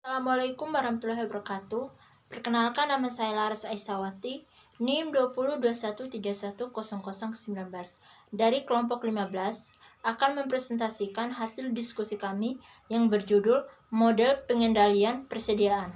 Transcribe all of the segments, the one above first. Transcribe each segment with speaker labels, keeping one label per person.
Speaker 1: Assalamualaikum warahmatullahi wabarakatuh. Perkenalkan, nama saya Laras Aisyawati, NIM 2021310019 dari kelompok 15 akan mempresentasikan hasil diskusi kami yang berjudul Model Pengendalian Persediaan.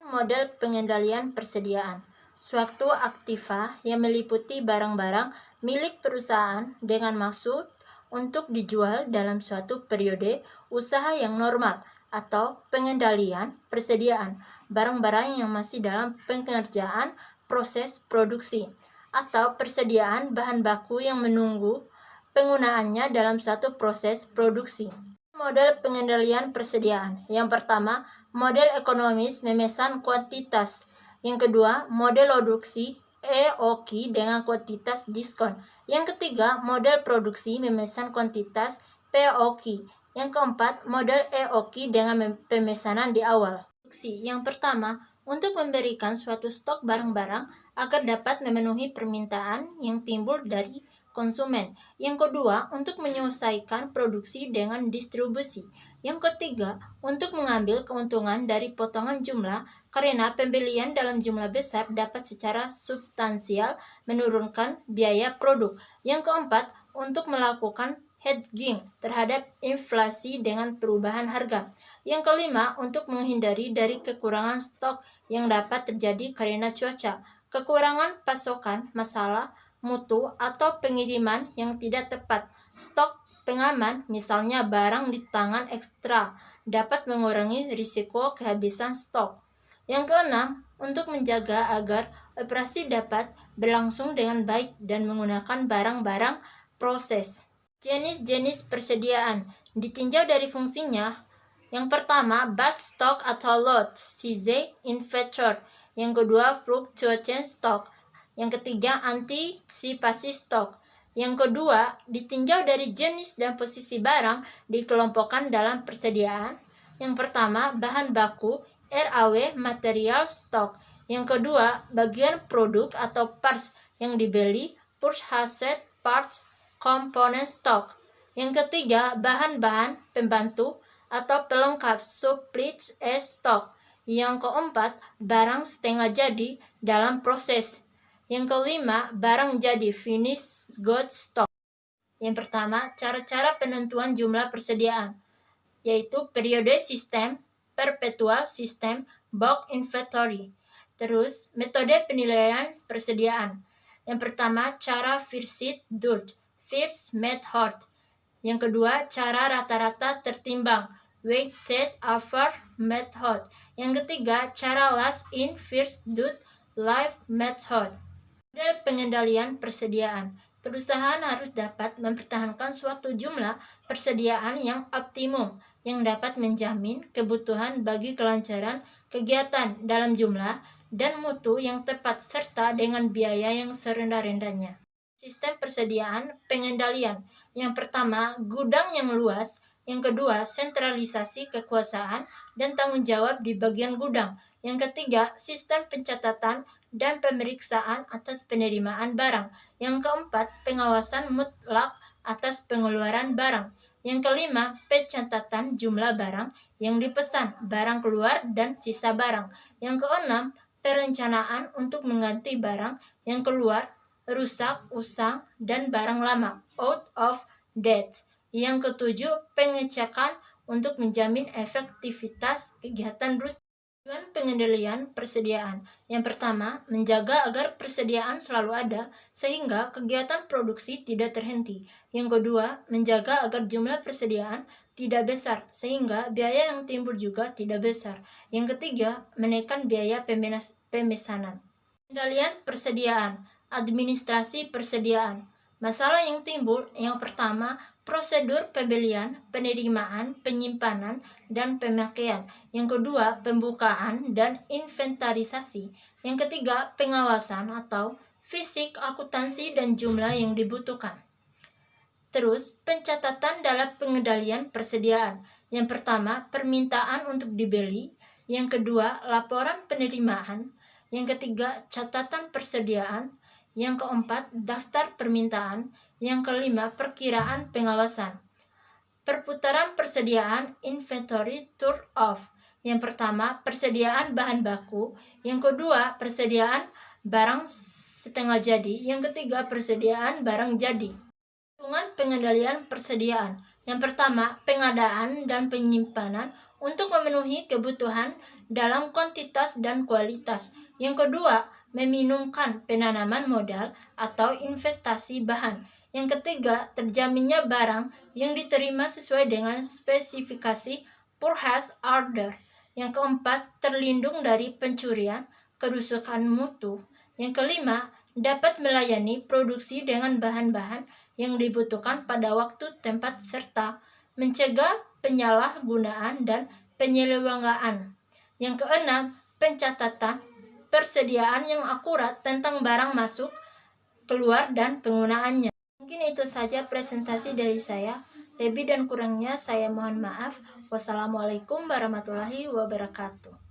Speaker 1: Model pengendalian persediaan suatu aktiva yang meliputi barang-barang milik perusahaan dengan maksud untuk dijual dalam suatu periode usaha yang normal atau pengendalian persediaan barang-barang yang masih dalam pengerjaan proses produksi atau persediaan bahan baku yang menunggu penggunaannya dalam satu proses produksi. Model pengendalian persediaan. Yang pertama, model ekonomis memesan kuantitas. Yang kedua, model produksi EOQ dengan kuantitas diskon. Yang ketiga, model produksi memesan kuantitas POQ. Yang keempat, model EOQ dengan pemesanan di awal. Yang pertama, untuk memberikan suatu stok barang-barang agar dapat memenuhi permintaan yang timbul dari konsumen. Yang kedua, untuk menyelesaikan produksi dengan distribusi. Yang ketiga, untuk mengambil keuntungan dari potongan jumlah karena pembelian dalam jumlah besar dapat secara substansial menurunkan biaya produk. Yang keempat, untuk melakukan hedging terhadap inflasi dengan perubahan harga. Yang kelima, untuk menghindari dari kekurangan stok yang dapat terjadi karena cuaca, kekurangan pasokan, masalah mutu atau pengiriman yang tidak tepat. Stok pengaman, misalnya barang di tangan ekstra, dapat mengurangi risiko kehabisan stok. Yang keenam, untuk menjaga agar operasi dapat berlangsung dengan baik dan menggunakan barang-barang proses. Jenis-jenis persediaan ditinjau dari fungsinya. Yang pertama, batch stock atau lot, size inventory. Yang kedua, fluctuation stock. Yang ketiga, antisipasi stok. Yang kedua, ditinjau dari jenis dan posisi barang dikelompokkan dalam persediaan. Yang pertama, bahan baku, RAW, material stok. Yang kedua, bagian produk atau parts yang dibeli, purchased parts, komponen stok. Yang ketiga, bahan-bahan pembantu atau pelengkap, supply stock. Yang keempat, barang setengah jadi dalam proses. Yang kelima, barang jadi, finished goods stock. Yang pertama, cara-cara penentuan jumlah persediaan, yaitu periode sistem, perpetual sistem, bulk inventory. Terus, metode penilaian persediaan. Yang pertama, cara Firsit Durt, Phipps method. Yang kedua, cara rata-rata tertimbang, weighted average method. Yang ketiga, cara last in first out life method. Model pengendalian persediaan. Perusahaan harus dapat mempertahankan suatu jumlah persediaan yang optimum yang dapat menjamin kebutuhan bagi kelancaran kegiatan dalam jumlah dan mutu yang tepat serta dengan biaya yang serendah-rendahnya. Sistem persediaan pengendalian. Yang pertama, gudang yang luas. Yang kedua, sentralisasi kekuasaan dan tanggung jawab di bagian gudang. Yang ketiga, sistem pencatatan dan pemeriksaan atas penerimaan barang. Yang keempat, pengawasan mutlak atas pengeluaran barang. Yang kelima, pencatatan jumlah barang yang dipesan, barang keluar, dan sisa barang. Yang keenam, perencanaan untuk mengganti barang yang keluar, rusak, usang, dan barang lama, out of date. Yang ketujuh, pengecekan untuk menjamin efektivitas kegiatan rutin. Tujuan pengendalian persediaan. Yang pertama, menjaga agar persediaan selalu ada sehingga kegiatan produksi tidak terhenti. Yang kedua, menjaga agar jumlah persediaan tidak besar sehingga biaya yang timbul juga tidak besar. Yang ketiga, menekan biaya pemesanan. Pengendalian persediaan, administrasi persediaan. Masalah yang timbul, yang pertama, prosedur pembelian, penerimaan, penyimpanan, dan pemakaian. Yang kedua, pembukaan dan inventarisasi. Yang ketiga, pengawasan atau fisik, akuntansi, dan jumlah yang dibutuhkan. Terus, pencatatan dalam pengendalian persediaan. Yang pertama, permintaan untuk dibeli. Yang kedua, laporan penerimaan. Yang ketiga, catatan persediaan. Yang keempat, daftar permintaan. Yang kelima, perkiraan pengawasan. Perputaran persediaan, inventory turn off. Yang pertama, persediaan bahan baku. Yang kedua, persediaan barang setengah jadi. Yang ketiga, persediaan barang jadi. Hitungan pengendalian persediaan. Yang pertama, pengadaan dan penyimpanan untuk memenuhi kebutuhan dalam kuantitas dan kualitas. Yang kedua, meminimumkan penanaman modal atau investasi bahan. Yang ketiga, terjaminnya barang yang diterima sesuai dengan spesifikasi purchase order. Yang keempat, terlindung dari pencurian, kerusakan mutu. Yang kelima, dapat melayani produksi dengan bahan-bahan yang dibutuhkan pada waktu, tempat, serta mencegah penyalahgunaan dan penyelewengan. Yang keenam, pencatatan persediaan yang akurat tentang barang masuk, keluar, dan penggunaannya. Mungkin itu saja presentasi dari saya. Lebih dan kurangnya saya mohon maaf. Wassalamualaikum warahmatullahi wabarakatuh.